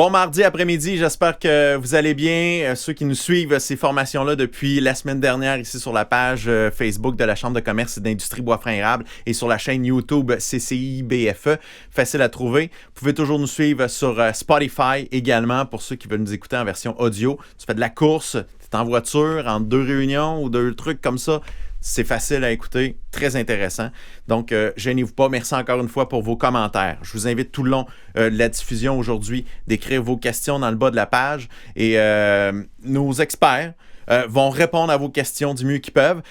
Bon mardi après-midi, j'espère que vous allez bien. Ceux qui nous suivent ces formations-là depuis la semaine dernière ici sur la page Facebook de la Chambre de commerce et d'industrie Bois-Franc-Érable et sur la chaîne YouTube CCI BFE, facile à trouver. Vous pouvez toujours nous suivre sur Spotify également pour ceux qui veulent nous écouter en version audio. Tu fais de la course, tu es en voiture, entre deux réunions ou deux trucs comme ça. C'est facile à écouter, très intéressant. Donc, gênez-vous pas. Merci encore une fois pour vos commentaires. Je vous invite tout le long de la diffusion aujourd'hui d'écrire vos questions dans le bas de la page et nos experts vont répondre à vos questions du mieux qu'ils peuvent.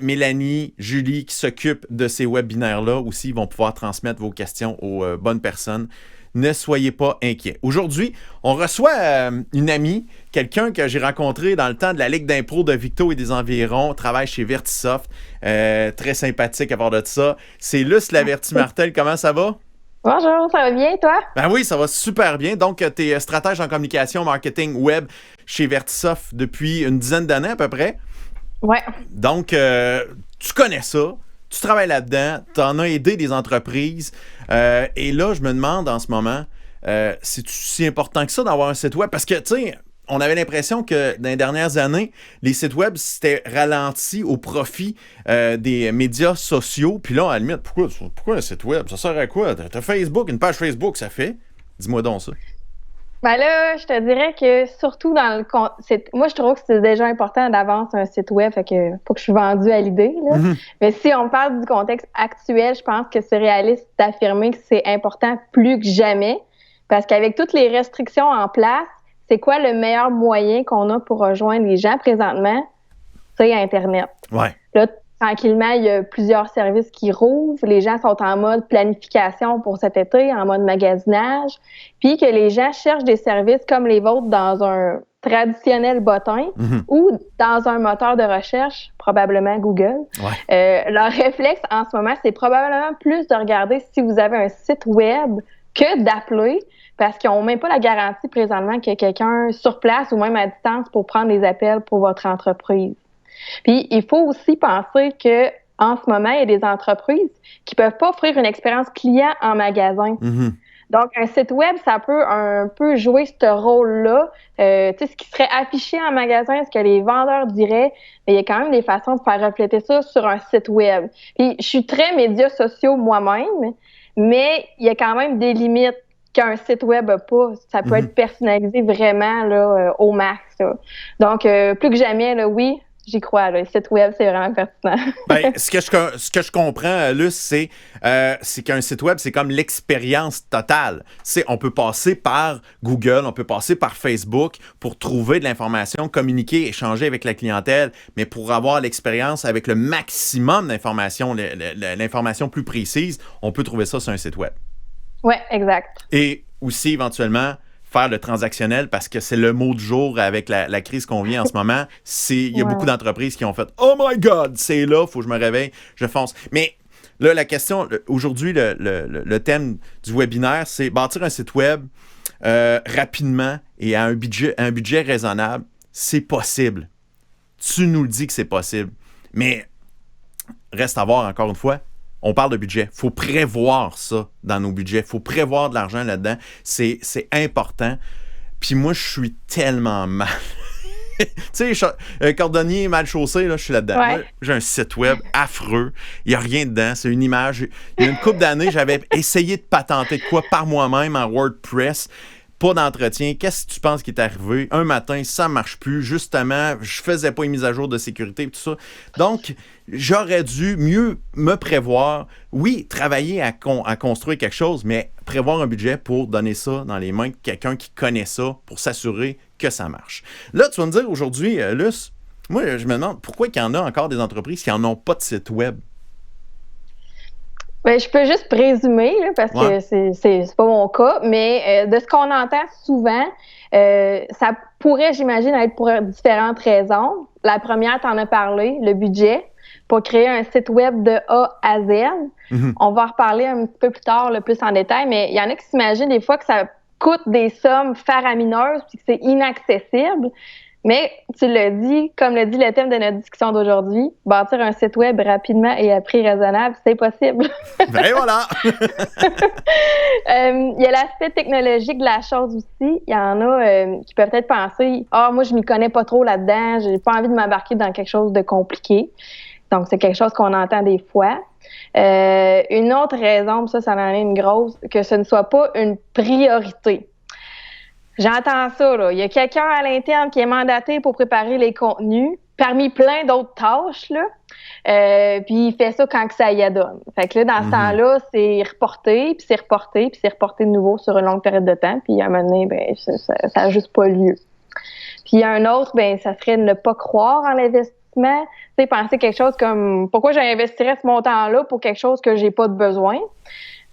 Mélanie, Julie qui s'occupent de ces webinaires-là aussi vont pouvoir transmettre vos questions aux bonnes personnes. Ne soyez pas inquiets. Aujourd'hui, on reçoit une amie, quelqu'un que j'ai rencontré dans le temps de la Ligue d'impro de Victo et des environs, travaille chez Vertisoft, très sympathique à part de ça. C'est Luce Laverty-Martel, comment ça va? Bonjour, ça va bien, toi? Ben oui, ça va super bien. Donc, tu es stratège en communication, marketing web chez Vertisoft depuis une dizaine d'années à peu près. Ouais. Donc, tu connais ça. Tu travailles là-dedans, tu en as aidé des entreprises. Et là, je me demande en ce moment, c'est si important que ça d'avoir un site web? Parce que, tu sais, on avait l'impression que dans les dernières années, les sites web, c'était ralenti au profit des médias sociaux. Puis là, à la limite, pourquoi un site web? Ça sert à quoi? T'as Facebook, une page Facebook, ça fait? Dis-moi donc ça. Ben là, je te dirais que surtout dans le moi je trouve que c'est déjà important d'avance un site web, fait que faut que je suis vendue à l'idée là. Mm-hmm. Mais si on parle du contexte actuel, je pense que c'est réaliste d'affirmer que c'est important plus que jamais, parce qu'avec toutes les restrictions en place, c'est quoi le meilleur moyen qu'on a pour rejoindre les gens présentement? C'est Internet. Ouais. Là, tranquillement, il y a plusieurs services qui rouvrent. Les gens sont en mode planification pour cet été, en mode magasinage. Puis que les gens cherchent des services comme les vôtres dans un traditionnel bottin ou dans un moteur de recherche, probablement Google. Ouais. Leur réflexe en ce moment, c'est probablement plus de regarder si vous avez un site web que d'appeler, parce qu'ils n'ont même pas la garantie présentement qu'il y a quelqu'un sur place ou même à distance pour prendre les appels pour votre entreprise. Puis, il faut aussi penser que en ce moment, il y a des entreprises qui peuvent pas offrir une expérience client en magasin. Mm-hmm. Donc, un site web, ça peut un peu jouer ce rôle-là. Tu sais, ce qui serait affiché en magasin, ce que les vendeurs diraient, mais il y a quand même des façons de faire refléter ça sur un site web. Puis, je suis très médias sociaux moi-même, mais il y a quand même des limites qu'un site web n'a pas. Ça peut être personnalisé vraiment là, au max. Là. Donc, plus que jamais, là, oui, j'y crois. Là. Le site web, c'est vraiment pertinent. Ben, ce que je comprends, Luce, c'est qu'un site web, c'est comme l'expérience totale. On peut passer par Google, on peut passer par Facebook pour trouver de l'information, communiquer, échanger avec la clientèle, mais pour avoir l'expérience avec le maximum d'informations, l'information plus précise, on peut trouver ça sur un site web. Oui, exact. Et aussi, éventuellement, faire le transactionnel, parce que c'est le mot du jour avec la crise qu'on vit en ce moment. Il y a beaucoup d'entreprises qui ont fait « Oh my God, c'est là, il faut que je me réveille, je fonce. » Mais là, la question, aujourd'hui, le thème du webinaire, c'est bâtir un site web rapidement et à un budget raisonnable. C'est possible. Tu nous le dis que c'est possible. Mais reste à voir, encore une fois, on parle de budget. Il faut prévoir ça dans nos budgets. Il faut prévoir de l'argent là-dedans. C'est important. Puis moi, je suis tellement mal. Tu sais, cordonnier mal chaussé, là, je suis là-dedans. Ouais. Moi, j'ai un site web affreux. Il n'y a rien dedans. C'est une image. Il y a une couple d'années, j'avais essayé de patenter de quoi par moi-même en WordPress. Pas d'entretien. Qu'est-ce que tu penses qui est arrivé? Un matin, ça ne marche plus. Justement, je faisais pas une mise à jour de sécurité et tout ça. Donc, j'aurais dû mieux me prévoir. Oui, travailler à construire quelque chose, mais prévoir un budget pour donner ça dans les mains de quelqu'un qui connaît ça pour s'assurer que ça marche. Là, tu vas me dire aujourd'hui, Luce, moi, je me demande pourquoi il y en a encore des entreprises qui n'en ont pas de site web. Ben, je peux juste présumer, là, parce que c'est pas mon cas, mais de ce qu'on entend souvent, ça pourrait, j'imagine, être pour différentes raisons. La première, tu en as parlé, le budget, pour créer un site web de A à Z. Mm-hmm. On va en reparler un petit peu plus tard, là, plus en détail, mais il y en a qui s'imaginent des fois que ça coûte des sommes faramineuses puis que c'est inaccessible. Mais tu l'as dit, comme le dit le thème de notre discussion d'aujourd'hui, bâtir un site web rapidement et à prix raisonnable, c'est possible. Ben voilà! Il y a l'aspect technologique de la chose aussi. Il y en a qui peuvent peut-être penser « Ah, moi, je m'y connais pas trop là-dedans, j'ai pas envie de m'embarquer dans quelque chose de compliqué. » Donc, c'est quelque chose qu'on entend des fois. Une autre raison, ça en est une grosse, que ce ne soit pas une priorité. J'entends ça, là. Il y a quelqu'un à l'interne qui est mandaté pour préparer les contenus, parmi plein d'autres tâches, là. Puis il fait ça quand que ça y adonne. Fait que là, dans ce temps-là, c'est reporté, puis c'est reporté, puis c'est reporté de nouveau sur une longue période de temps. Puis à un moment donné, ben, ça n'a juste pas lieu. Puis il y a un autre, ben, ça serait ne pas croire en l'investissement. Tu sais, penser quelque chose comme pourquoi j'investirais ce montant-là pour quelque chose que j'ai pas de besoin.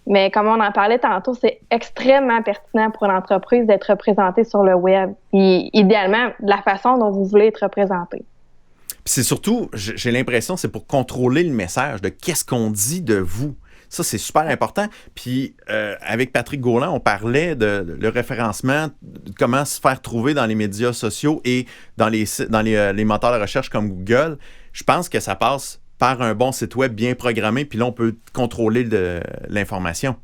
Mais comme on en parlait tantôt, c'est extrêmement pertinent pour une entreprise d'être représentée sur le web. Et idéalement, de la façon dont vous voulez être représenté. Puis c'est surtout, j'ai l'impression, c'est pour contrôler le message de qu'est-ce qu'on dit de vous. Ça, c'est super important. Puis avec Patrick Gaulin, on parlait de le référencement, de comment se faire trouver dans les médias sociaux et dans les moteurs de recherche comme Google. Je pense que ça passe par un bon site web bien programmé, puis là, on peut contrôler l'information.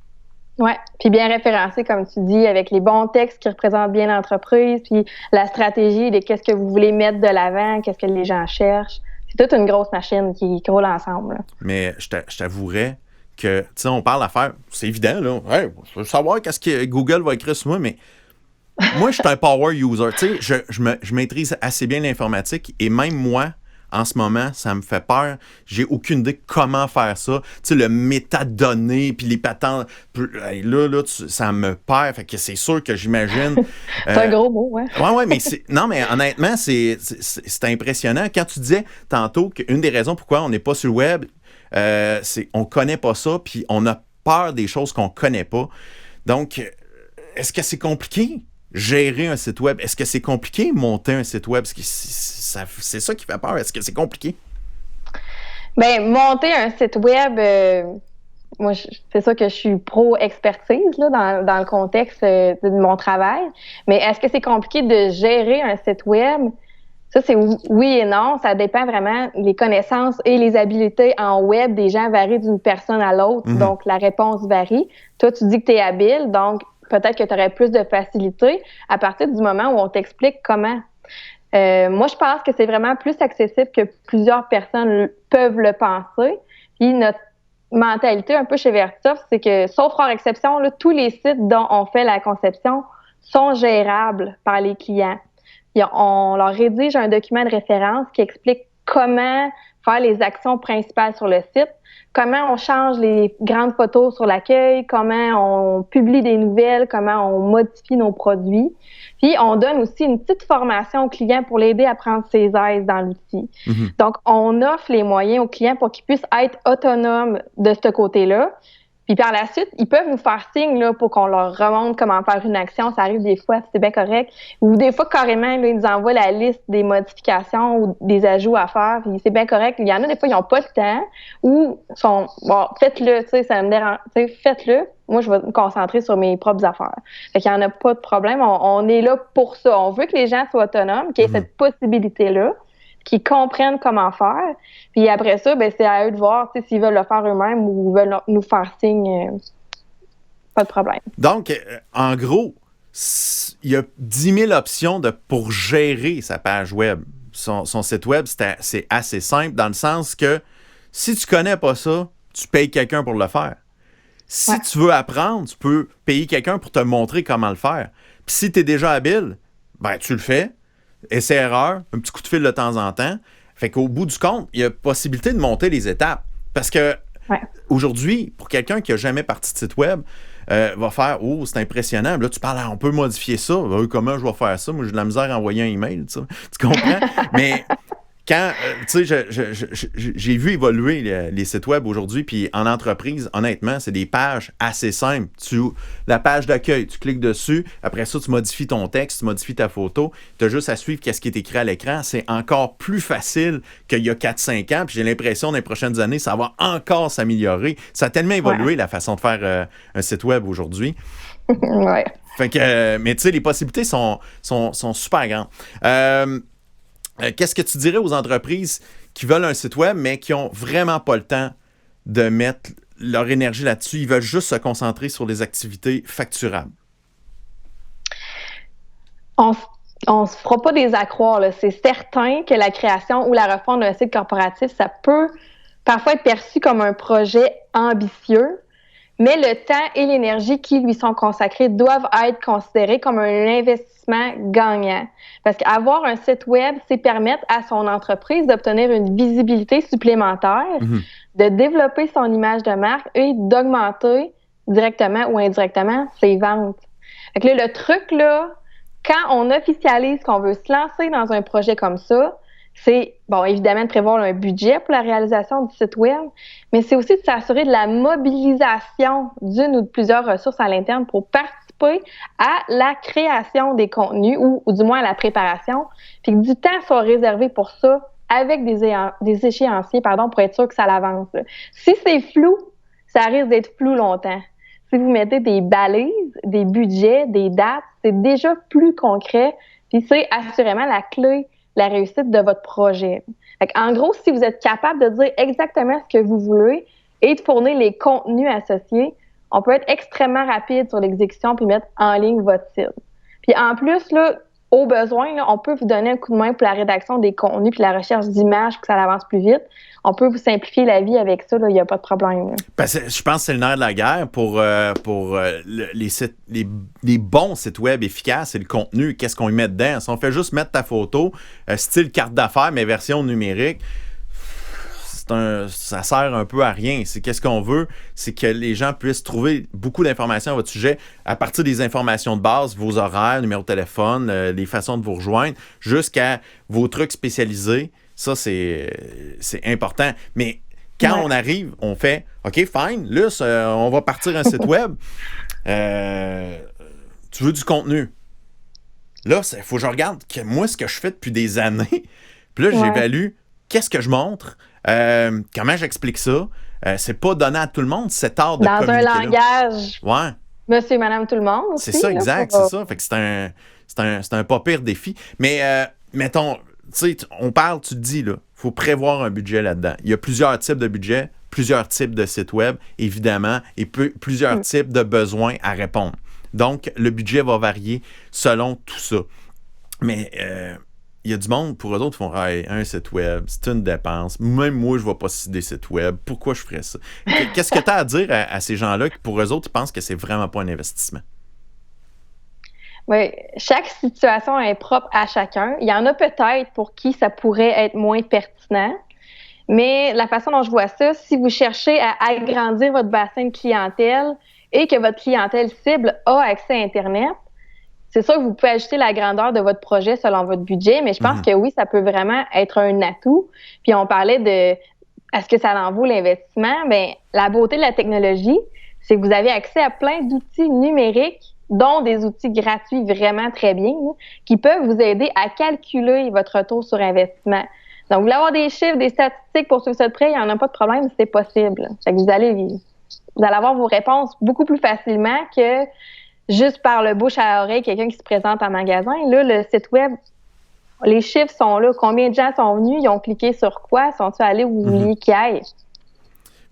Oui, puis bien référencé, comme tu dis, avec les bons textes qui représentent bien l'entreprise, puis la stratégie de qu'est-ce que vous voulez mettre de l'avant, qu'est-ce que les gens cherchent. C'est toute une grosse machine qui roule ensemble. Là. Mais je t'avouerais que, tu sais, on parle d'affaires, c'est évident, là. Hey, je veux savoir qu'est-ce que Google va écrire sur moi, mais moi, je suis un power user. Tu sais, je maîtrise assez bien l'informatique et même moi, en ce moment, ça me fait peur. J'ai aucune idée comment faire ça. Tu sais, le métadonnées, puis les patentes, là, ça me perd. Fait que c'est sûr que j'imagine... c'est un gros mot, ouais. Ouais, mais non, mais honnêtement, c'est impressionnant. Quand tu disais tantôt qu'une des raisons pourquoi on n'est pas sur le web, c'est qu'on connaît pas ça, puis on a peur des choses qu'on connaît pas. Donc, est-ce que c'est compliqué? Gérer un site web. Est-ce que c'est compliqué monter un site web? C'est ça qui fait peur. Est-ce que c'est compliqué? Bien, monter un site web, moi, c'est ça que je suis pro-expertise là, dans le contexte de mon travail. Mais est-ce que c'est compliqué de gérer un site web? Ça, c'est oui et non. Ça dépend vraiment. Les connaissances et les habiletés en web des gens varient d'une personne à l'autre. Mm-hmm. Donc, la réponse varie. Toi, tu dis que tu es habile, donc peut-être que tu aurais plus de facilité à partir du moment où on t'explique comment. Moi, je pense que c'est vraiment plus accessible que plusieurs personnes peuvent le penser. Puis notre mentalité un peu chez Vertisoft, c'est que, sauf rare exception, là, tous les sites dont on fait la conception sont gérables par les clients. Puis on leur rédige un document de référence qui explique comment faire les actions principales sur le site, comment on change les grandes photos sur l'accueil, comment on publie des nouvelles, comment on modifie nos produits. Puis, on donne aussi une petite formation au client pour l'aider à prendre ses aises dans l'outil. Mm-hmm. Donc, on offre les moyens aux clients pour qu'ils puissent être autonomes de ce côté-là. Puis par la suite, ils peuvent nous faire signe là, pour qu'on leur remonte comment faire une action. Ça arrive des fois, c'est bien correct. Ou des fois, carrément, là, ils nous envoient la liste des modifications ou des ajouts à faire. Puis c'est bien correct. Il y en a des fois, ils n'ont pas le temps ou sont bon, faites-le, tu sais, ça me dérange. Tu sais, faites-le. Moi, je vais me concentrer sur mes propres affaires. Fait qu'il n'y en a pas de problème. On est là pour ça. On veut que les gens soient autonomes, qu'il y ait cette possibilité-là, qu'ils comprennent comment faire. Puis après ça, ben, c'est à eux de voir s'ils veulent le faire eux-mêmes ou veulent nous faire signe. Pas de problème. Donc, en gros, il y a 10 000 options pour gérer sa page web. Son site web, c'est assez simple dans le sens que si tu connais pas ça, tu payes quelqu'un pour le faire. Si tu veux apprendre, tu peux payer quelqu'un pour te montrer comment le faire. Puis si tu es déjà habile, ben tu le fais. Essai-erreur, un petit coup de fil de temps en temps. Fait qu'au bout du compte, il y a possibilité de monter les étapes. Parce que aujourd'hui, pour quelqu'un qui n'a jamais parti de site web, va faire « Oh, c'est impressionnant. » Là, tu parles « On peut modifier ça. » Comment je vais faire ça? Moi, j'ai de la misère à envoyer un email. Tu comprends? Mais quand, tu sais, j'ai vu évoluer les sites web aujourd'hui, puis en entreprise, honnêtement, c'est des pages assez simples. La page d'accueil, tu cliques dessus, après ça, tu modifies ton texte, tu modifies ta photo, tu as juste à suivre ce qui est écrit à l'écran. C'est encore plus facile qu'il y a 4-5 ans, puis j'ai l'impression, dans les prochaines années, ça va encore s'améliorer. Ça a tellement évolué, la façon de faire un site web aujourd'hui. Ouais. Fait que, mais tu sais, les possibilités sont super grandes. Qu'est-ce que tu dirais aux entreprises qui veulent un site web, mais qui n'ont vraiment pas le temps de mettre leur énergie là-dessus? Ils veulent juste se concentrer sur les activités facturables. On se fera pas des accroires, là. C'est certain que la création ou la refonte d'un site corporatif, ça peut parfois être perçu comme un projet ambitieux, mais le temps et l'énergie qui lui sont consacrés doivent être considérés comme un investissement gagnant. Parce qu'avoir un site web, c'est permettre à son entreprise d'obtenir une visibilité supplémentaire, de développer son image de marque et d'augmenter directement ou indirectement ses ventes. Fait que là, le truc, là, quand on officialise qu'on veut se lancer dans un projet comme ça, c'est, bon, évidemment, de prévoir un budget pour la réalisation du site web, mais c'est aussi de s'assurer de la mobilisation d'une ou de plusieurs ressources à l'interne pour participer à la création des contenus ou du moins à la préparation, puis que du temps soit réservé pour ça avec des échéanciers, pour être sûr que ça l'avance. Si c'est flou, ça risque d'être flou longtemps. Si vous mettez des balises, des budgets, des dates, c'est déjà plus concret, puis c'est assurément la clé de la réussite de votre projet. Fait en gros, si vous êtes capable de dire exactement ce que vous voulez et de fournir les contenus associés, on peut être extrêmement rapide sur l'exécution puis mettre en ligne votre site. Puis en plus, là, au besoin, là, on peut vous donner un coup de main pour la rédaction des contenus puis la recherche d'images pour que ça avance plus vite. On peut vous simplifier la vie avec ça, il n'y a pas de problème. Je pense que c'est le nerf de la guerre pour les bons sites web efficaces, c'est le contenu. Qu'est-ce qu'on y met dedans? Si on fait juste mettre ta photo, style carte d'affaires, mais version numérique, ça sert un peu à rien. Qu'est-ce qu'on veut? C'est que les gens puissent trouver beaucoup d'informations à votre sujet à partir des informations de base, vos horaires, numéro de téléphone, les façons de vous rejoindre, jusqu'à vos trucs spécialisés. Ça, c'est important. Mais quand on arrive, on fait « OK, fine, là, on va partir un site web. Tu veux du contenu. » Là, il faut que je regarde moi, ce que je fais depuis des années. Puis là, j'évalue qu'est-ce que je montre, comment j'explique ça. C'est pas donné à tout le monde, cet art de communiquer. Dans un langage monsieur et madame tout le monde aussi. C'est ça, exact, c'est ça. Fait que c'est un pas pire défi. Mais mettons, tu sais, on parle, tu te dis, là, il faut prévoir un budget là-dedans. Il y a plusieurs types de budgets, plusieurs types de sites web, évidemment, et plusieurs types de besoins à répondre. Donc, le budget va varier selon tout ça. Mais il y a du monde, pour eux autres, qui font un site web, c'est une dépense. Même moi, je ne vais pas citer des sites web. Pourquoi je ferais ça? Qu'est-ce que tu as à dire à ces gens-là qui, pour eux autres, ils pensent que c'est vraiment pas un investissement? Oui, chaque situation est propre à chacun. Il y en a peut-être pour qui ça pourrait être moins pertinent, mais la façon dont je vois ça, si vous cherchez à agrandir votre bassin de clientèle et que votre clientèle cible a accès à Internet, c'est sûr que vous pouvez ajuster la grandeur de votre projet selon votre budget, mais je pense que oui, ça peut vraiment être un atout. Puis on parlait de est-ce que ça en vaut l'investissement? Bien, la beauté de la technologie, c'est que vous avez accès à plein d'outils numériques, dont des outils gratuits vraiment très bien, qui peuvent vous aider à calculer votre retour sur investissement. Donc, vous voulez avoir des chiffres, des statistiques pour suivre ça de près, il n'y en a pas de problème, c'est possible. Fait que vous allez avoir vos réponses beaucoup plus facilement que juste par le bouche à oreille, quelqu'un qui se présente en magasin. Là, le site web, les chiffres sont là. Combien de gens sont venus? Ils ont cliqué sur quoi? Sont-ils allés où vous vouliez qu'ils aillent?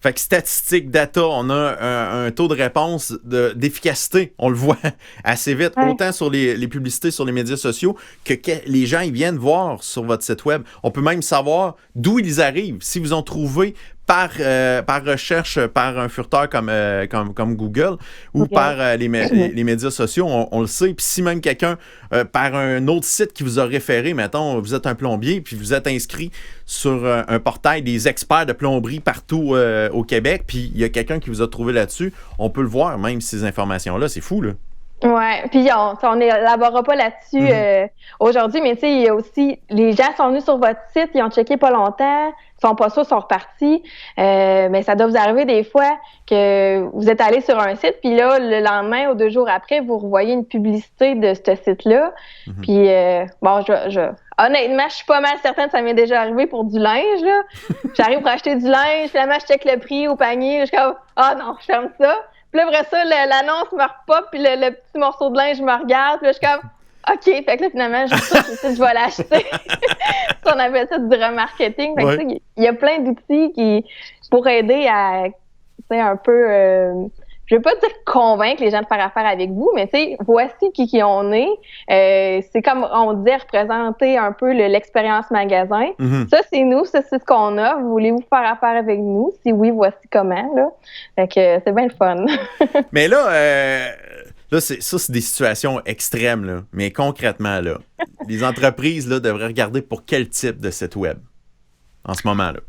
Fait que statistiques, data, on a un taux de réponse d'efficacité, on le voit assez vite, autant sur les publicités sur les médias sociaux que les gens ils viennent voir sur votre site web. On peut même savoir d'où ils arrivent, si vous ont trouvé par recherche, par un furteur comme Google ou par les médias sociaux, on le sait. Puis si même quelqu'un, par un autre site qui vous a référé, mettons, vous êtes un plombier, puis vous êtes inscrit sur un portail des experts de plomberie partout au Québec, puis il y a quelqu'un qui vous a trouvé là-dessus, on peut le voir, même ces informations-là. C'est fou, là. Oui, puis on n'élaborera pas là-dessus aujourd'hui, mais tu sais, il y a aussi, les gens sont venus sur votre site, ils ont checké pas longtemps, ils sont pas sûrs, ils sont repartis, mais ça doit vous arriver des fois que vous êtes allé sur un site, puis là, le lendemain ou 2 jours après, vous revoyez une publicité de ce site-là, puis honnêtement, je suis pas mal certaine que ça m'est déjà arrivé pour du linge, là. J'arrive pour acheter du linge, finalement, je check le prix au panier, je suis comme, non, je ferme ça. Puis là, après ça, l'annonce me repop, puis le petit morceau de linge me regarde, puis là, je suis comme, OK, fait que là, finalement, je vais l'acheter. On appelle ça du remarketing. Fait que, tu sais, il y a plein d'outils pour aider à, tu sais, un peu, je veux pas dire convaincre les gens de faire affaire avec vous, mais tu sais, voici qui on est. C'est comme on disait, représenter un peu l'expérience magasin. Mm-hmm. Ça, c'est nous, ça, c'est ce qu'on a. Voulez-vous faire affaire avec nous? Si oui, voici comment, là. Fait que c'est bien le fun. Mais là, c'est des situations extrêmes, là. Mais concrètement, là, les entreprises là, devraient regarder pour quel type de site web en ce moment-là.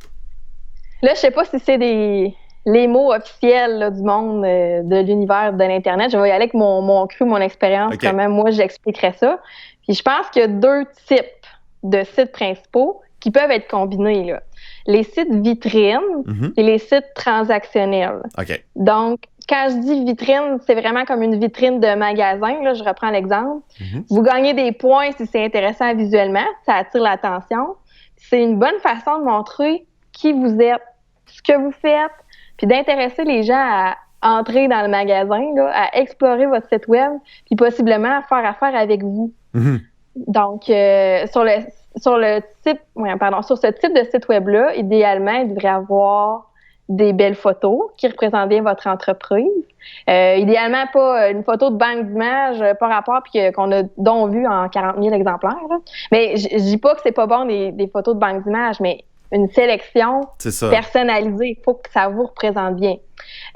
Là, je sais pas si c'est les mots officiels là, du monde de l'univers de l'Internet. Je vais y aller avec mon cru, mon expérience, Okay. comment moi j'expliquerais ça. Puis je pense qu'il y a 2 types de sites principaux qui peuvent être combinés, là. Les sites vitrines et les sites transactionnels. Okay. Donc, quand je dis vitrine, c'est vraiment comme une vitrine de magasin. Là, je reprends l'exemple. Vous gagnez des points si c'est intéressant visuellement, ça attire l'attention. C'est une bonne façon de montrer qui vous êtes, ce que vous faites, puis d'intéresser les gens à entrer dans le magasin, là, à explorer votre site web, puis possiblement à faire affaire avec vous. Donc, sur ce type de site web-là, idéalement, il devrait avoir des belles photos qui représentent bien votre entreprise. Idéalement, pas une photo de banque d'images par rapport puis qu'on a donc vu en 40 000 exemplaires. Là. Mais je dis pas que c'est pas bon des photos de banque d'images, mais une sélection personnalisée. Il faut que ça vous représente bien.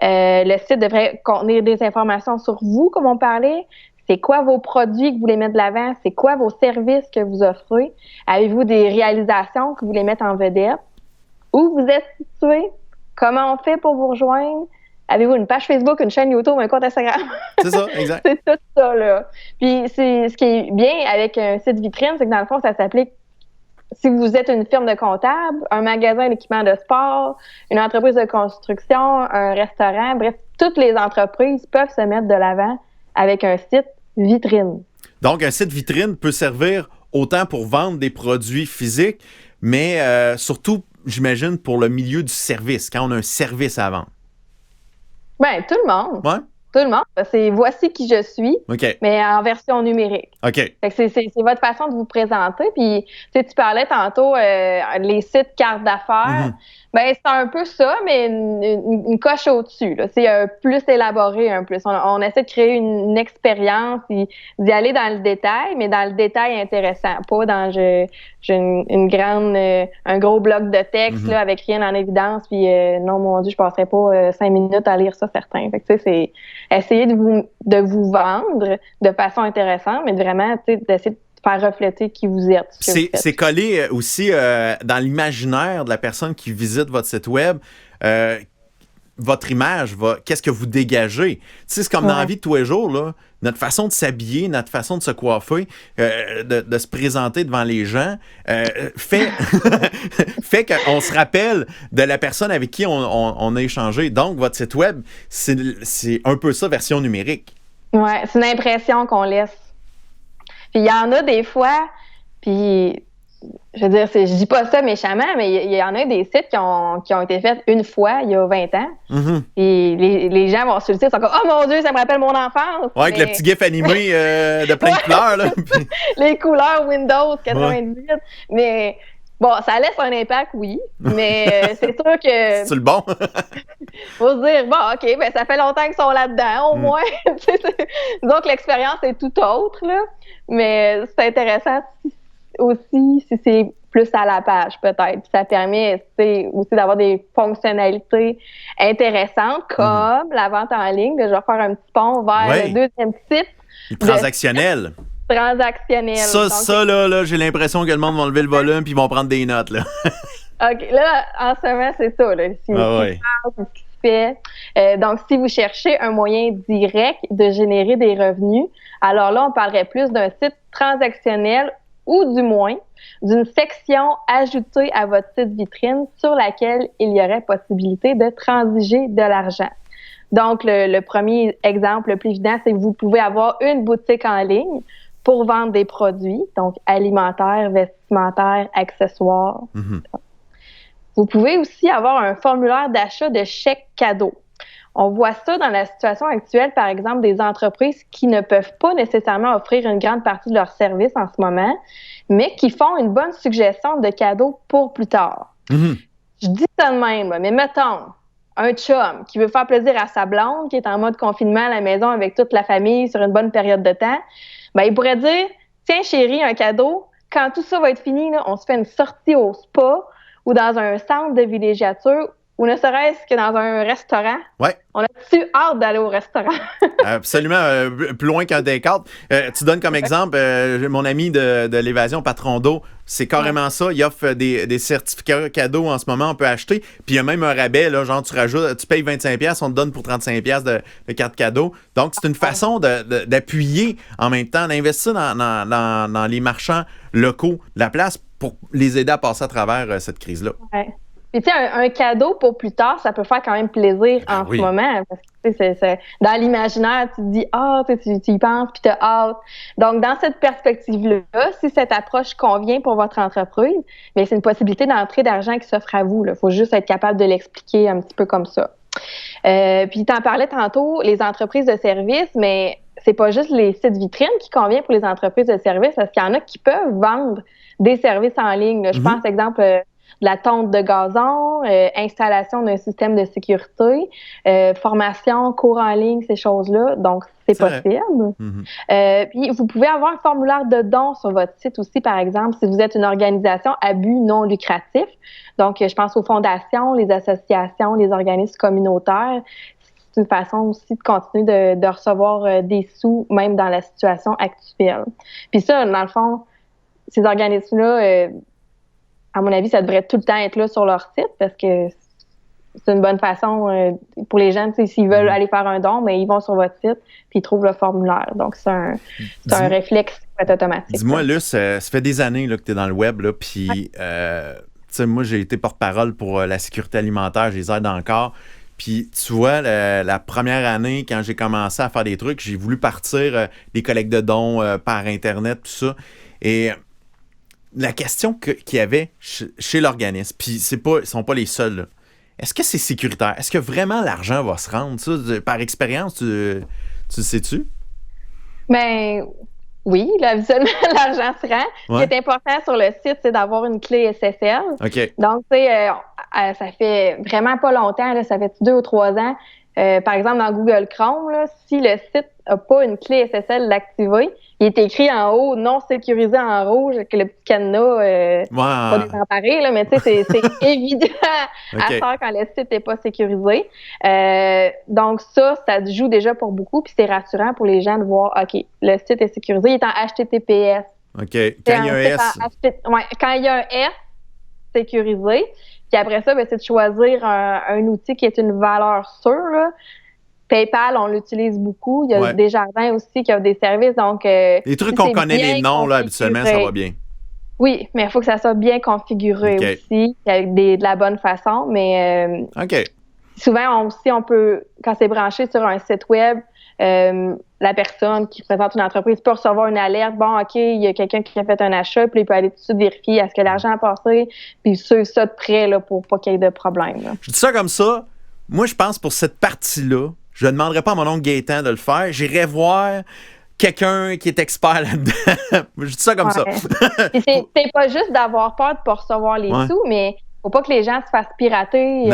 Le site devrait contenir des informations sur vous, comme on parlait. C'est quoi vos produits que vous voulez mettre de l'avant? C'est quoi vos services que vous offrez? Avez-vous des réalisations que vous voulez mettre en vedette? Où vous êtes situé? Comment on fait pour vous rejoindre? Avez-vous une page Facebook, une chaîne YouTube, un compte Instagram? C'est ça, exact. C'est tout ça, là. Puis, ce qui est bien avec un site vitrine, c'est que dans le fond, ça s'applique si vous êtes une firme de comptable, un magasin d'équipement de sport, une entreprise de construction, un restaurant, bref, toutes les entreprises peuvent se mettre de l'avant avec un site vitrine. Donc, un site vitrine peut servir autant pour vendre des produits physiques, mais surtout, j'imagine, pour le milieu du service, quand on a un service à vendre. Bien, tout le monde. Ouais? Tout le monde. C'est voici qui je suis, mais en version numérique. OK. Fait que c'est votre façon de vous présenter. Puis, tu parlais tantôt les sites cartes d'affaires. Ben, c'est un peu ça, mais une coche au-dessus. Là. C'est plus élaboré un peu. On essaie de créer une expérience, d'y aller dans le détail, mais dans le détail intéressant. Pas dans j'ai un gros bloc de texte là, avec rien en évidence. Puis non, mon Dieu, je passerais pas 5 minutes à lire ça, certain. Fait que c'est essayer de vous vendre de façon intéressante, mais vraiment d'essayer de faire refléter qui vous êtes. C'est collé aussi dans l'imaginaire de la personne qui visite votre site web. Votre image, qu'est-ce que vous dégagez? Tu sais, c'est comme dans la vie de tous les jours, là, notre façon de s'habiller, notre façon de se coiffer, de se présenter devant les gens, fait qu'on se rappelle de la personne avec qui on a échangé. Donc, votre site web, c'est un peu ça, version numérique. Oui, c'est une impression qu'on laisse. Puis il y en a des fois, puis je veux dire, je dis pas ça méchamment, mais il y en a des sites qui ont été faits une fois, il y a 20 ans. Puis les gens vont sur le site, ils sont comme « Oh mon Dieu, ça me rappelle mon enfance! » Ouais, avec le petit gif animé de plein de couleurs. Là. Les couleurs Windows 98. Mais bon, ça laisse un impact, oui, mais c'est sûr que... C'est le bon? Faut se dire, bon, OK, ben ça fait longtemps qu'ils sont là-dedans, au moins. Donc, l'expérience est tout autre, là. Mais c'est intéressant aussi si c'est plus à la page, peut-être. Ça permet aussi d'avoir des fonctionnalités intéressantes, comme la vente en ligne. Je vais faire un petit pont vers le deuxième type. Transactionnel. Transactionnel. Ça, là, j'ai l'impression que le monde va lever le volume puis ils vont prendre des notes, là. OK, là, en ce moment, c'est ça, là. Ce qui se fait. Donc, si vous cherchez un moyen direct de générer des revenus, alors là, on parlerait plus d'un site transactionnel ou du moins d'une section ajoutée à votre site vitrine sur laquelle il y aurait possibilité de transiger de l'argent. Donc, le premier exemple le plus évident, c'est que vous pouvez avoir une boutique en ligne pour vendre des produits, donc alimentaires, vestimentaires, accessoires. Vous pouvez aussi avoir un formulaire d'achat de chèques cadeaux. On voit ça dans la situation actuelle, par exemple, des entreprises qui ne peuvent pas nécessairement offrir une grande partie de leurs services en ce moment, mais qui font une bonne suggestion de cadeaux pour plus tard. Mm-hmm. Je dis ça de même, là, mais mettons, un chum qui veut faire plaisir à sa blonde, qui est en mode confinement à la maison avec toute la famille sur une bonne période de temps, ben il pourrait dire « Tiens, chérie, un cadeau, quand tout ça va être fini, là, on se fait une sortie au spa ou dans un centre de villégiature ou ne serait-ce que dans un restaurant. » Ouais. On a-tu hâte d'aller au restaurant? Absolument, plus loin qu'un take-out. Tu donnes comme exemple, mon ami de l'évasion, Patron d'eau, c'est carrément ça. Il offre des certificats cadeaux en ce moment, on peut acheter. Puis il y a même un rabais, là, genre tu payes 25$, on te donne pour 35$ de carte cadeau. Donc c'est une façon d'appuyer en même temps, d'investir dans les marchands locaux de la place pour les aider à passer à travers cette crise-là. Ouais. Puis, tu sais, un cadeau pour plus tard, ça peut faire quand même plaisir en ce moment. Parce que, tu sais, c'est dans l'imaginaire, tu te dis, tu y penses, puis t'as hâte. Donc, dans cette perspective-là, si cette approche convient pour votre entreprise, bien, c'est une possibilité d'entrée d'argent qui s'offre à vous. Il faut juste être capable de l'expliquer un petit peu comme ça. Puis, tu en parlais tantôt, les entreprises de services, mais c'est pas juste les sites vitrines qui conviennent pour les entreprises de services, parce qu'il y en a qui peuvent vendre des services en ligne. Là. Je pense, exemple, de la tonte de gazon, installation d'un système de sécurité, formation, cours en ligne, ces choses-là. Donc, c'est possible. Puis, vous pouvez avoir un formulaire de dons sur votre site aussi, par exemple, si vous êtes une organisation à but non lucratif. Donc, je pense aux fondations, les associations, les organismes communautaires. C'est une façon aussi de continuer de recevoir des sous, même dans la situation actuelle. Puis ça, dans le fond, ces organismes-là... à mon avis, ça devrait tout le temps être là sur leur site parce que c'est une bonne façon pour les gens, s'ils veulent aller faire un don, mais ils vont sur votre site puis ils trouvent le formulaire. Donc, c'est un réflexe qui peut être automatique. Dis-moi, Luce, ça fait des années là, que tu es dans le web, puis moi, j'ai été porte-parole pour la sécurité alimentaire, je les aide encore. Puis, tu vois, la première année, quand j'ai commencé à faire des trucs, j'ai voulu partir des collectes de dons par Internet, tout ça. Et... la question qu'il y avait chez l'organisme, puis ils sont pas les seuls, là. Est-ce que c'est sécuritaire? Est-ce que vraiment l'argent va se rendre? Ça, par expérience, tu le sais-tu? Ben oui, habituellement, l'argent se rend. Ce qui est important sur le site, c'est d'avoir une clé SSL. OK. Donc, tu sais, ça fait vraiment pas longtemps, là, ça fait 2 ou 3 ans. Par exemple, dans Google Chrome, là, si le site n'a pas une clé SSL activée, il est écrit en haut « non sécurisé » en rouge avec le petit cadenas pas désemparé, là, mais tu sais, c'est évident à faire quand le site n'est pas sécurisé. Donc ça joue déjà pour beaucoup, puis c'est rassurant pour les gens de voir « OK, le site est sécurisé, il est en HTTPS. » OK. Quand il y a un S. Quand il y a un S sécurisé. Puis après ça, ben, c'est de choisir un outil qui est une valeur sûre, là. PayPal, on l'utilise beaucoup. Il y a Desjardins aussi qui offrent des services. Donc, les trucs qu'on connaît les noms, là, habituellement, ça va bien. Oui, mais il faut que ça soit bien configuré aussi, avec de la bonne façon. Mais souvent, on peut, quand c'est branché sur un site web, la personne qui présente une entreprise peut recevoir une alerte. Bon, OK, il y a quelqu'un qui a fait un achat, puis il peut aller tout de suite vérifier est-ce que l'argent a passé, puis suivre ça de près là, pour pas qu'il y ait de problème. Là. Je dis ça comme ça. Moi, je pense pour cette partie-là, je ne demanderais pas à mon oncle Gaétan de le faire. J'irais voir quelqu'un qui est expert là-dedans. Je dis ça comme ça. c'est pas juste d'avoir peur de ne pas recevoir les sous, mais faut pas que les gens se fassent pirater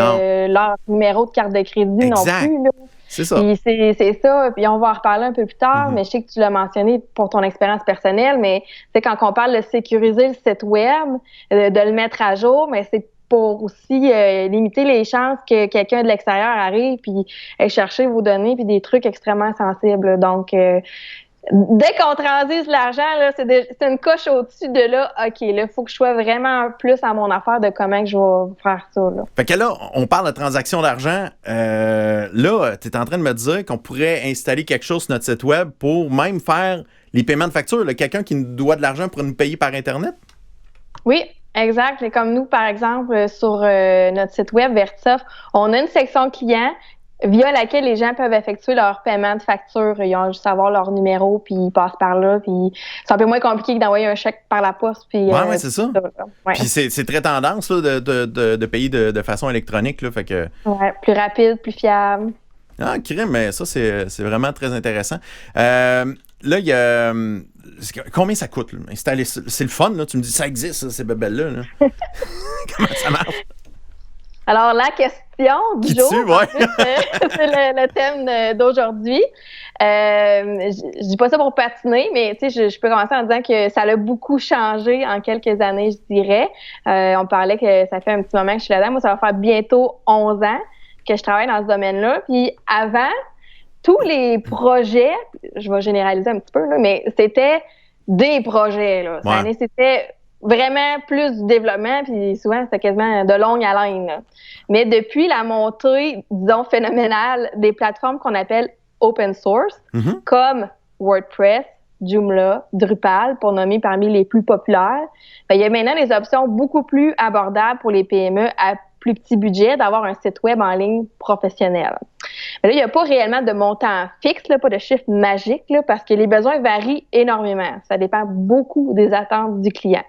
leur numéro de carte de crédit non plus. Là. C'est ça. Puis c'est ça. Puis on va en reparler un peu plus tard, mais je sais que tu l'as mentionné pour ton expérience personnelle, mais c'est quand on parle de sécuriser le site web, de le mettre à jour, mais c'est pour aussi limiter les chances que quelqu'un de l'extérieur arrive puis aille chercher vos données puis des trucs extrêmement sensibles. Donc, dès qu'on transige l'argent, là, c'est une coche au-dessus de là. OK, là, il faut que je sois vraiment plus à mon affaire de comment que je vais faire ça. Là. Fait que là, on parle de transaction d'argent. Là, tu es en train de me dire qu'on pourrait installer quelque chose sur notre site web pour même faire les paiements de facture. Là. Quelqu'un qui nous doit de l'argent pour nous payer par Internet? Oui. Exact. Et comme nous, par exemple, sur notre site web Vertisoft, on a une section client via laquelle les gens peuvent effectuer leur paiement de facture. Ils ont juste à avoir leur numéro, puis ils passent par là. Puis c'est un peu moins compliqué que d'envoyer un chèque par la poste. Puis, c'est ça. Puis c'est très tendance là, de payer de façon électronique. Là, fait que... plus rapide, plus fiable. Ah, crème, mais ça, c'est vraiment très intéressant. Là, il y a. Combien ça coûte, là, installer ça? C'est le fun, là. Tu me dis, ça existe, ça, ces bébelles-là. Là. Comment ça marche? Alors, la question du jour, ouais. c'est le thème d'aujourd'hui. Je dis pas ça pour patiner, mais tu sais, je peux commencer en disant que ça a beaucoup changé en quelques années, je dirais. On parlait que ça fait un petit moment que je suis là-dedans. Moi, ça va faire bientôt 11 ans que je travaille dans ce domaine-là. Puis avant, tous les projets, je vais généraliser un petit peu, là, mais c'était des projets. Là. Ça nécessitait vraiment plus du développement, puis souvent, c'était quasiment de longue haleine. Là. Mais depuis la montée, disons, phénoménale des plateformes qu'on appelle open source, comme WordPress, Joomla, Drupal, pour nommer parmi les plus populaires, il y a maintenant des options beaucoup plus abordables pour les PME à plus petit budget d'avoir un site web en ligne professionnel. Mais là, il n'y a pas réellement de montant fixe, là, pas de chiffre magique, là, parce que les besoins varient énormément. Ça dépend beaucoup des attentes du client.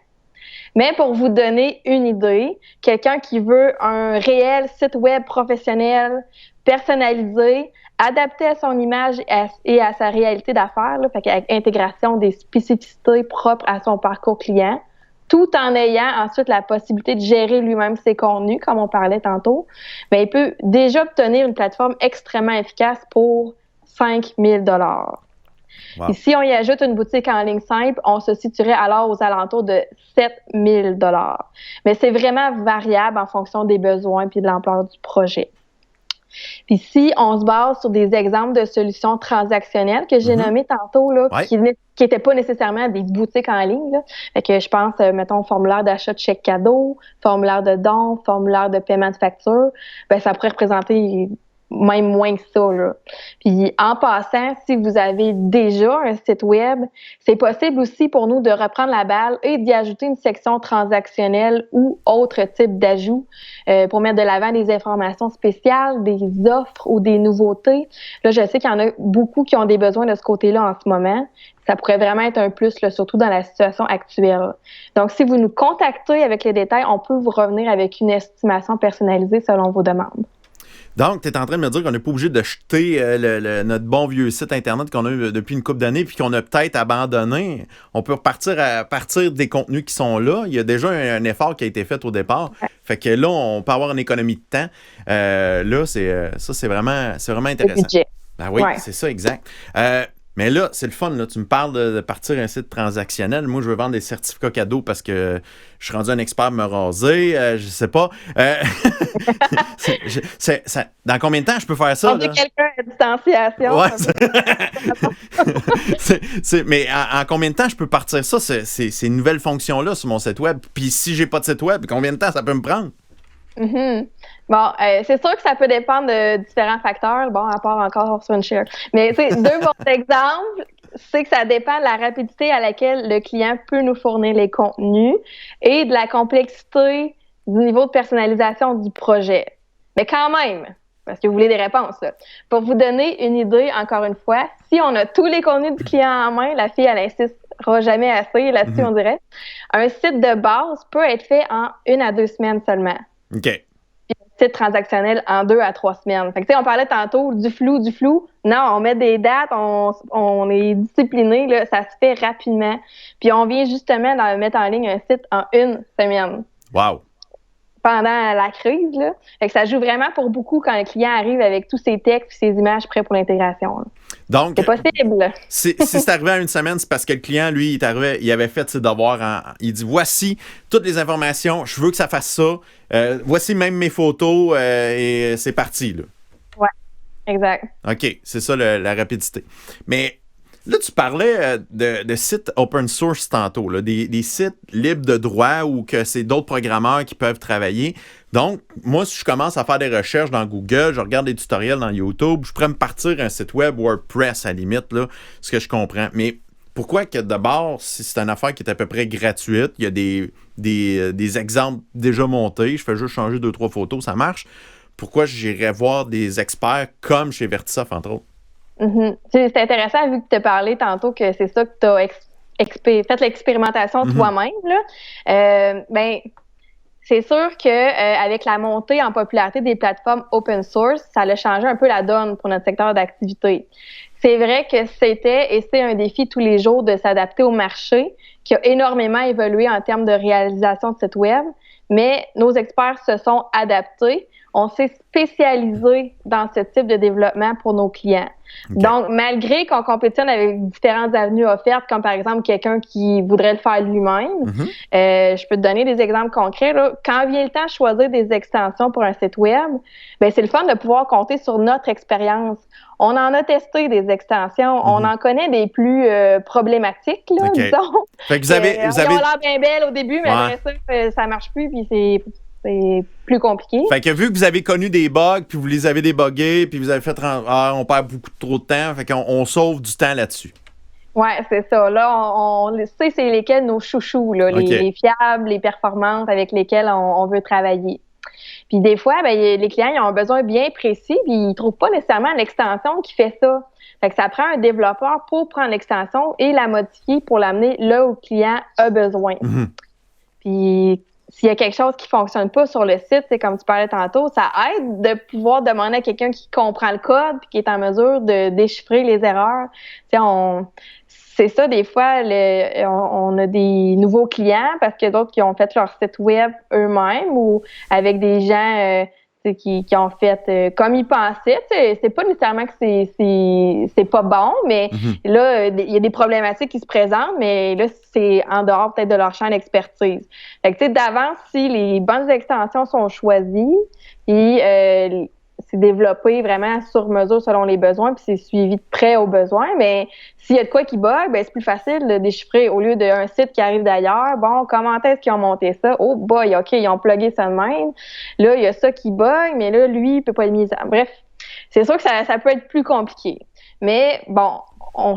Mais pour vous donner une idée, quelqu'un qui veut un réel site web professionnel, personnalisé, adapté à son image et à sa réalité d'affaires, là, fait avec intégration des spécificités propres à son parcours client, tout en ayant ensuite la possibilité de gérer lui-même ses contenus, comme on parlait tantôt, bien, il peut déjà obtenir une plateforme extrêmement efficace pour 5 000 $. Wow. Et si on y ajoute une boutique en ligne simple, on se situerait alors aux alentours de 7 000 $. Mais c'est vraiment variable en fonction des besoins et de l'ampleur du projet. Puis si on se base sur des exemples de solutions transactionnelles que j'ai nommées tantôt, là, qui n'étaient pas nécessairement des boutiques en ligne, là. Fait que je pense, mettons, formulaire d'achat de chèque cadeau, formulaire de don, formulaire de paiement de facture, ben ça pourrait représenter même moins que ça, là. Puis en passant, si vous avez déjà un site web, c'est possible aussi pour nous de reprendre la balle et d'y ajouter une section transactionnelle ou autre type d'ajout pour mettre de l'avant des informations spéciales, des offres ou des nouveautés. Là, je sais qu'il y en a beaucoup qui ont des besoins de ce côté-là en ce moment. Ça pourrait vraiment être un plus, là, surtout dans la situation actuelle. Donc, si vous nous contactez avec les détails, on peut vous revenir avec une estimation personnalisée selon vos demandes. Donc, tu es en train de me dire qu'on n'est pas obligé de jeter notre bon vieux site Internet qu'on a eu depuis une couple d'années puis qu'on a peut-être abandonné. On peut repartir à partir des contenus qui sont là. Il y a déjà un effort qui a été fait au départ. Fait que là, on peut avoir une économie de temps. Là, c'est vraiment intéressant. Le budget. Ben oui, c'est ça, exact. Mais là, c'est le fun. Là. Tu me parles de partir un site transactionnel. Moi, je veux vendre des certificats cadeaux parce que je suis rendu un expert me raser. Je sais pas. Dans combien de temps je peux faire ça? On dit quelqu'un à distanciation. Ouais, mais en combien de temps je peux partir ça, ces nouvelles fonctions-là sur mon site web? Puis si j'ai pas de site web, combien de temps ça peut me prendre? Bon, c'est sûr que ça peut dépendre de différents facteurs, bon, à part encore sur une share. Mais tu sais, deux bons exemples, c'est que ça dépend de la rapidité à laquelle le client peut nous fournir les contenus et de la complexité du niveau de personnalisation du projet. Mais quand même, parce que vous voulez des réponses, là. Pour vous donner une idée, encore une fois, si on a tous les contenus du client en main, la fille, elle insistera jamais assez là-dessus, on dirait. Un site de base peut être fait en 1 à 2 semaines seulement. OK. Puis un site transactionnel en 2 à 3 semaines. Fait que, tu sais, on parlait tantôt du flou. Non, on met des dates, on est discipliné, là, ça se fait rapidement. Puis on vient justement de mettre en ligne un site en 1 semaine. Wow! Pendant la crise, là. Fait que ça joue vraiment pour beaucoup quand le client arrive avec tous ses textes et ses images prêts pour l'intégration. Là. Donc, c'est possible. Si c'est arrivé à 1 semaine, c'est parce que le client, lui, il avait fait ses devoirs. Il dit, voici toutes les informations, je veux que ça fasse ça. Voici même mes photos et c'est parti. Là. Ouais, exact. OK, c'est ça la rapidité. Mais là, tu parlais de sites open source tantôt, là, des sites libres de droit ou que c'est d'autres programmeurs qui peuvent travailler. Donc, moi, si je commence à faire des recherches dans Google, je regarde des tutoriels dans YouTube, je pourrais me partir un site web WordPress à la limite, là, ce que je comprends. Mais pourquoi que d'abord, si c'est une affaire qui est à peu près gratuite, il y a des exemples déjà montés, je fais juste changer 2-3 photos, ça marche. Pourquoi j'irais voir des experts comme chez Vertisoft, entre autres? C'est intéressant, vu que tu as parlé tantôt que c'est ça que tu as fait l'expérimentation toi-même. Là. Ben, C'est sûr que avec la montée en popularité des plateformes open source, ça a changé un peu la donne pour notre secteur d'activité. C'est vrai que c'était et c'est un défi tous les jours de s'adapter au marché qui a énormément évolué en termes de réalisation de sites web, mais nos experts se sont adaptés. On s'est spécialisé dans ce type de développement pour nos clients. Okay. Donc, malgré qu'on compétitionne avec différentes avenues offertes, comme par exemple quelqu'un qui voudrait le faire lui-même, je peux te donner des exemples concrets. Là. Quand vient le temps de choisir des extensions pour un site web, ben c'est le fun de pouvoir compter sur notre expérience. On en a testé des extensions. On en connaît des plus problématiques, là, disons. Fait que vous avez... Ils ont l'air bien belles au début, mais après ça marche plus, puis c'est plus compliqué. Fait que vu que vous avez connu des bugs, puis vous les avez débuggés, puis vous avez fait on perd beaucoup trop de temps, fait qu'on sauve du temps là-dessus. Oui, c'est ça. Là, on sait c'est lesquels nos chouchous, là, les fiables, les performantes avec lesquels on veut travailler. Puis des fois, ben, les clients ils ont un besoin bien précis, puis ils ne trouvent pas nécessairement l'extension qui fait ça. Fait que ça prend un développeur pour prendre l'extension et la modifier pour l'amener là où le client a besoin. Puis s'il y a quelque chose qui ne fonctionne pas sur le site, c'est comme tu parlais tantôt, ça aide de pouvoir demander à quelqu'un qui comprend le code puis qui est en mesure de déchiffrer les erreurs. C'est ça, des fois, on a des nouveaux clients parce qu'il y a d'autres qui ont fait leur site web eux-mêmes ou avec des gens qui ont fait comme ils pensaient. C'est pas nécessairement que c'est pas bon, mais là, il y a des problématiques qui se présentent, mais là, c'est en dehors peut-être de leur champ d'expertise. Fait que, d'avance, si les bonnes extensions sont choisies et c'est développé vraiment sur mesure selon les besoins, puis c'est suivi de près aux besoins. Mais s'il y a de quoi qui bug, ben c'est plus facile de déchiffrer au lieu d'un site qui arrive d'ailleurs. Bon, comment est-ce qu'ils ont monté ça? Oh boy, OK, ils ont plugué ça de même. Là, il y a ça qui bug, mais là, lui, il peut pas le miser. Bref, c'est sûr que ça peut être plus compliqué. Mais bon,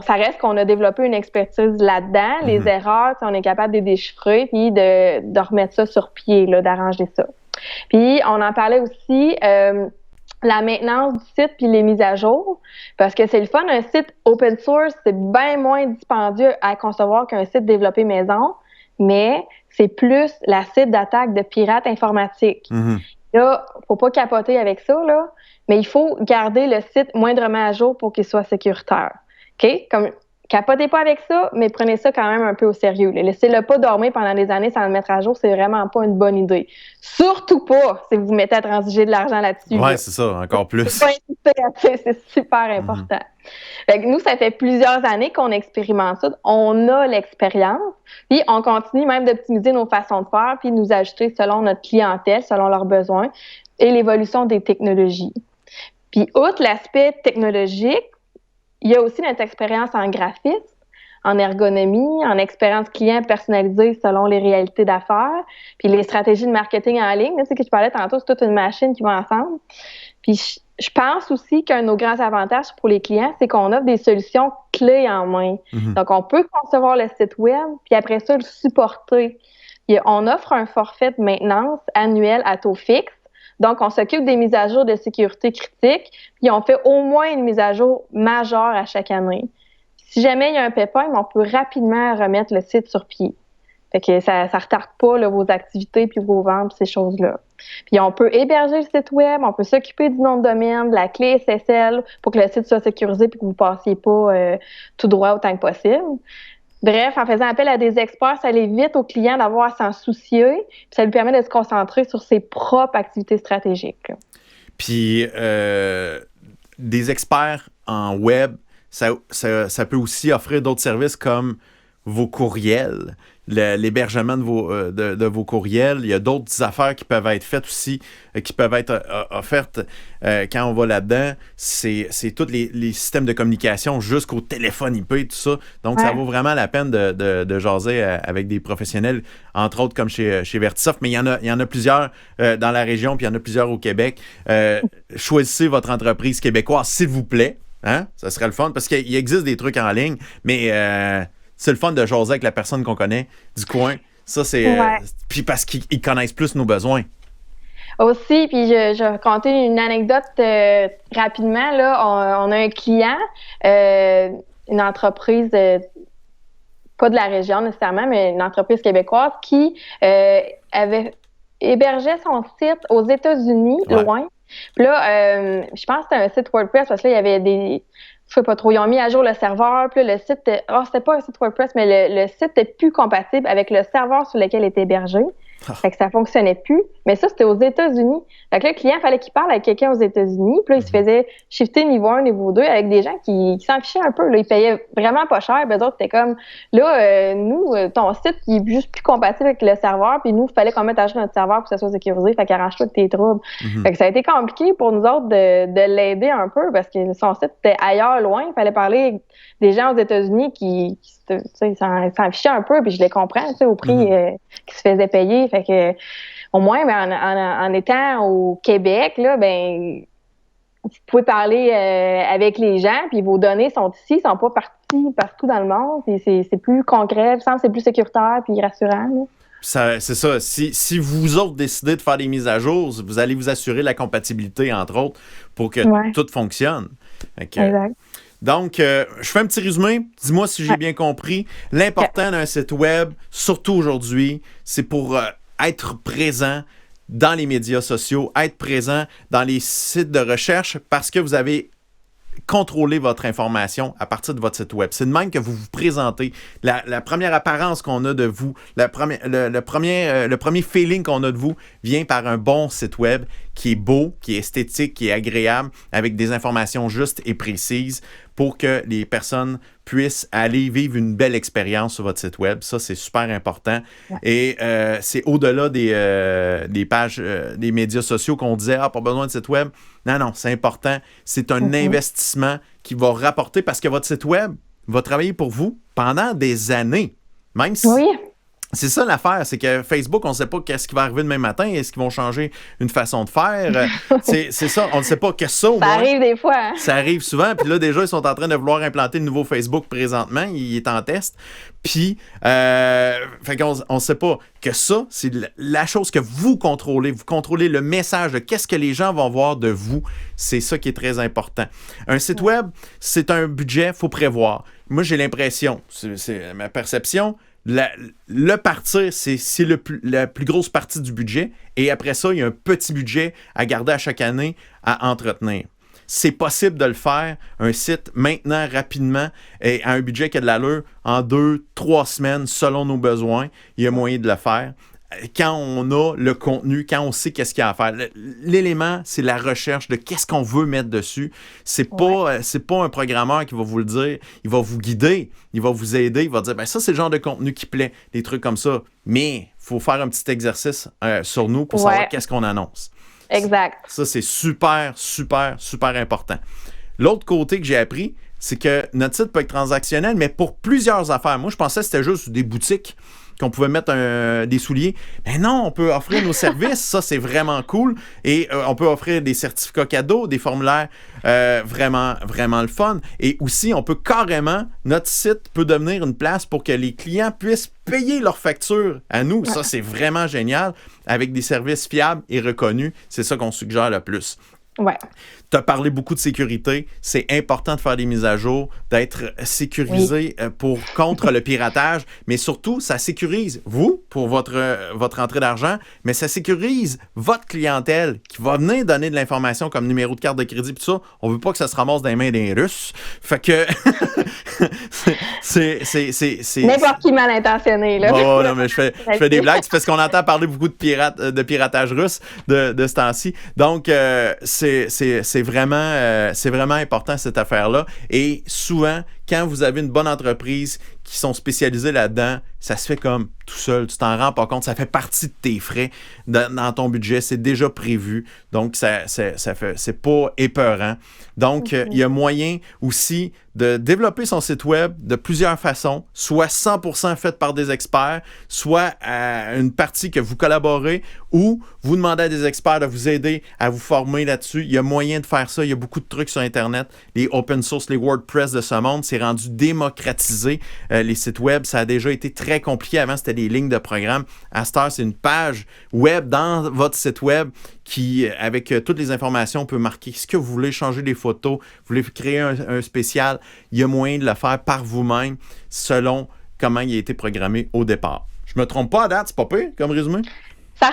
ça reste qu'on a développé une expertise là-dedans. Les erreurs, on est capable de les déchiffrer puis de remettre ça sur pied, là, d'arranger ça. Puis, on en parlait aussi... la maintenance du site puis les mises à jour, parce que c'est le fun, un site open source, c'est bien moins dispendieux à concevoir qu'un site développé maison, mais c'est plus la cible d'attaque de pirates informatiques. Là, faut pas capoter avec ça, là, mais il faut garder le site moindrement à jour pour qu'il soit sécuritaire. OK? Capotez pas avec ça, mais prenez ça quand même un peu au sérieux. Laissez-le pas dormir pendant des années sans le mettre à jour, c'est vraiment pas une bonne idée. Surtout pas si vous vous mettez à transiger de l'argent là-dessus. Oui, c'est ça, encore plus. Faut pas insister là-dessus, c'est super important. Fait que nous, ça fait plusieurs années qu'on expérimente ça. On a l'expérience, puis on continue même d'optimiser nos façons de faire, puis nous ajuster selon notre clientèle, selon leurs besoins et l'évolution des technologies. Puis, outre l'aspect technologique, il y a aussi notre expérience en graphisme, en ergonomie, en expérience client personnalisée selon les réalités d'affaires, puis les stratégies de marketing en ligne. Tu sais que je parlais tantôt, c'est toute une machine qui va ensemble. Puis je pense aussi qu'un de nos grands avantages pour les clients, c'est qu'on offre des solutions clés en main. Donc, on peut concevoir le site web, puis après ça, le supporter. Puis on offre un forfait de maintenance annuel à taux fixe. Donc, on s'occupe des mises à jour de sécurité critiques, puis on fait au moins une mise à jour majeure à chaque année. Si jamais il y a un pépin, on peut rapidement remettre le site sur pied. Fait que ça retarde pas là, vos activités puis vos ventes, ces choses-là. Puis on peut héberger le site web, on peut s'occuper du nom de domaine, de la clé SSL pour que le site soit sécurisé puis que vous ne passiez pas tout droit autant que possible. Bref, en faisant appel à des experts, ça évite au client d'avoir à s'en soucier, puis ça lui permet de se concentrer sur ses propres activités stratégiques. Puis, des experts en web, ça peut aussi offrir d'autres services comme vos courriels, l'hébergement de vos courriels. Il y a d'autres affaires qui peuvent être faites aussi, qui peuvent être offertes quand on va là-dedans. C'est tous les systèmes de communication jusqu'au téléphone IP, tout ça. Donc, ça vaut vraiment la peine de jaser avec des professionnels, entre autres comme chez Vertisoft. Mais il y en a plusieurs dans la région, puis il y en a plusieurs au Québec. Choisissez votre entreprise québécoise, s'il vous plaît. Hein? Ça serait le fun, parce qu'il existe des trucs en ligne, mais... c'est le fun de jaser avec la personne qu'on connaît du coin. Ça, c'est... puis parce qu'ils connaissent plus nos besoins. Aussi, puis je vais raconter une anecdote rapidement. Là, on a un client, une entreprise, pas de la région nécessairement, mais une entreprise québécoise qui avait hébergeait son site aux États-Unis, loin. Puis là, je pense que c'était un site WordPress parce que là, il y avait des... Je sais pas trop, ils ont mis à jour le serveur, puis là, le site... c'était pas un site WordPress, mais le site était plus compatible avec le serveur sur lequel il était hébergé. Fait que ça fonctionnait plus. Mais ça, c'était aux États-Unis. Fait que là, le client, fallait qu'il parle avec quelqu'un aux États-Unis. Puis là, il se faisait shifter niveau 1, niveau 2 avec des gens qui s'en fichaient un peu. Là, ils payaient vraiment pas cher. Ben, d'autres étaient comme, là, nous, ton site, il est juste plus compatible avec le serveur. Puis nous, il fallait qu'on mette à jour notre serveur pour que ça soit sécurisé. Fait qu'arrange-toi de tes troubles. Fait que ça a été compliqué pour nous autres de l'aider un peu parce que son site était ailleurs, loin. Il fallait parler avec des gens aux États-Unis qui s'en fichaient un peu. Puis je les comprends, au prix qui se faisait payer. Fait que, au moins, ben, en étant au Québec, là, ben, vous pouvez parler avec les gens, puis vos données sont ici, sont pas parties partout dans le monde. C'est plus concret, c'est plus sécuritaire, puis rassurant. C'est ça. Si vous autres décidez de faire des mises à jour, vous allez vous assurer la compatibilité, entre autres, pour que tout fonctionne. Exact. Donc, je fais un petit résumé. Dis-moi si j'ai bien compris. L'important d'un site web, surtout aujourd'hui, c'est pour être présent dans les médias sociaux, être présent dans les sites de recherche parce que vous avez contrôlé votre information à partir de votre site web. C'est de même que vous vous présentez. La première apparence qu'on a de vous, le premier feeling qu'on a de vous vient par un bon site web qui est beau, qui est esthétique, qui est agréable, avec des informations justes et précises pour que les personnes puissent aller vivre une belle expérience sur votre site web. Ça, c'est super important. Ouais. Et c'est au-delà des pages, des médias sociaux qu'on disait « Ah, pas besoin de site web ». Non, c'est important. C'est un investissement qui va rapporter parce que votre site web va travailler pour vous pendant des années. Même si... Oui. C'est ça l'affaire, c'est que Facebook, on ne sait pas qu'est-ce qui va arriver demain matin, est-ce qu'ils vont changer une façon de faire. C'est ça, on ne sait pas que ça au moins. Ça arrive des fois. Hein? Ça arrive souvent, puis là déjà, ils sont en train de vouloir implanter le nouveau Facebook présentement, il est en test. Puis, fait qu'on ne sait pas que ça, c'est la chose que vous contrôlez le message de qu'est-ce que les gens vont voir de vous. C'est ça qui est très important. Un site web, c'est un budget, il faut prévoir. Moi, j'ai l'impression, c'est ma perception, le partir, c'est la plus grosse partie du budget. Et après ça, il y a un petit budget à garder à chaque année à entretenir. C'est possible de le faire, un site, maintenant, rapidement, et à un budget qui a de l'allure, en 2-3 semaines, selon nos besoins. Il y a moyen de le faire. Quand on a le contenu, quand on sait qu'est-ce qu'il y a à faire. L'élément, c'est la recherche de qu'est-ce qu'on veut mettre dessus. C'est pas un programmeur qui va vous le dire. Il va vous guider, il va vous aider, il va dire, ben ça, c'est le genre de contenu qui plaît, des trucs comme ça. Mais il faut faire un petit exercice sur nous pour savoir qu'est-ce qu'on annonce. Exact. Ça, c'est super, super, super important. L'autre côté que j'ai appris, c'est que notre site peut être transactionnel, mais pour plusieurs affaires. Moi, je pensais que c'était juste des boutiques qu'on pouvait mettre des souliers. Mais non, on peut offrir nos services. Ça, c'est vraiment cool. Et on peut offrir des certificats cadeaux, des formulaires vraiment, vraiment le fun. Et aussi, on peut carrément, notre site peut devenir une place pour que les clients puissent payer leurs factures à nous. Ça, c'est vraiment génial. Avec des services fiables et reconnus, c'est ça qu'on suggère le plus. Ouais. Tu as parlé beaucoup de sécurité. C'est important de faire des mises à jour, d'être sécurisé contre le piratage, mais surtout, ça sécurise vous pour votre entrée d'argent, mais ça sécurise votre clientèle qui va venir donner de l'information comme numéro de carte de crédit et tout ça. On veut pas que ça se ramasse dans les mains des Russes. Fait que c'est n'importe qui mal intentionné, là. Oh, non, mais je fais des blagues. C'est parce qu'on entend parler beaucoup de piratage russe de ce temps-ci. Donc, c'est vraiment important cette affaire-là. Et souvent, quand vous avez une bonne entreprise qui sont spécialisées là-dedans, ça se fait comme tout seul. Tu t'en rends pas compte. Ça fait partie de tes frais dans ton budget. C'est déjà prévu. Donc, c'est pas épeurant. Donc, il y a moyen aussi de développer son site web de plusieurs façons, soit 100% fait par des experts, soit à une partie que vous collaborez ou vous demandez à des experts de vous aider à vous former là-dessus. Il y a moyen de faire ça. Il y a beaucoup de trucs sur Internet. Les open source, les WordPress de ce monde, c'est rendu démocratisé. Les sites web, ça a déjà été très compliqué. Avant, c'était des lignes de programme. À cette heure, c'est une page web dans votre site web qui, avec toutes les informations, peut marquer ce que vous voulez, changer les photos, vous voulez créer un spécial. Il y a moyen de le faire par vous-même selon comment il a été programmé au départ. Je me trompe pas à date, c'est pas pire comme résumé? Ça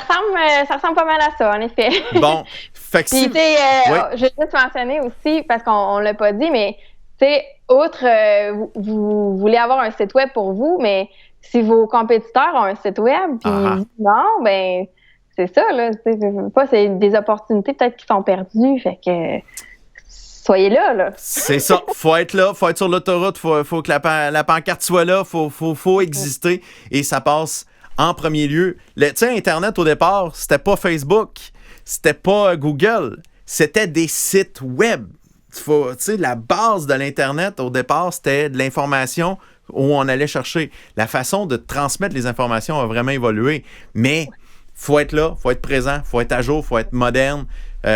ressemble pas mal à ça, en effet. Bon, fait que Puis, si... tu sais, Oui. je veux juste mentionner aussi, parce qu'on l'a pas dit, mais, tu sais, outre, vous voulez avoir un site web pour vous, mais si vos compétiteurs ont un site web, puis non, ben, c'est ça, là. Tu sais, pas, c'est des opportunités peut-être qui sont perdues. Fait que, soyez là, là. C'est ça. Faut être là, faut être sur l'autoroute, faut que la pancarte soit là, faut exister. Et ça passe en premier lieu. Tu sais, Internet, au départ, c'était pas Facebook, c'était pas Google, c'était des sites web. Tu sais, la base de l'Internet, au départ, c'était de l'information où on allait chercher. La façon de transmettre les informations a vraiment évolué. Mais faut être là, faut être présent, faut être à jour, faut être moderne,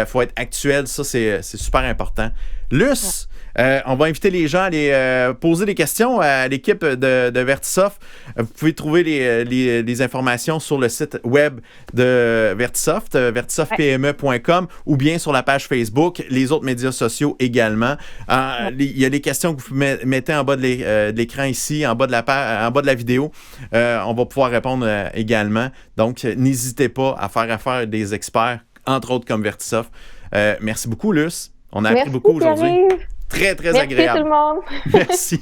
faut être actuel. Ça, c'est super important. Luce, on va inviter les gens à aller poser des questions à l'équipe de Vertisoft. Vous pouvez trouver les informations sur le site web de Vertisoft, vertisoftpme.com, ou bien sur la page Facebook, les autres médias sociaux également. Il y a des questions que vous mettez en bas de l'écran ici, en bas de la vidéo. On va pouvoir répondre également. Donc, n'hésitez pas à faire affaire des experts, entre autres comme Vertisoft. Merci beaucoup, Luce. On a appris beaucoup aujourd'hui. Très, très agréable. Merci tout le monde. Merci.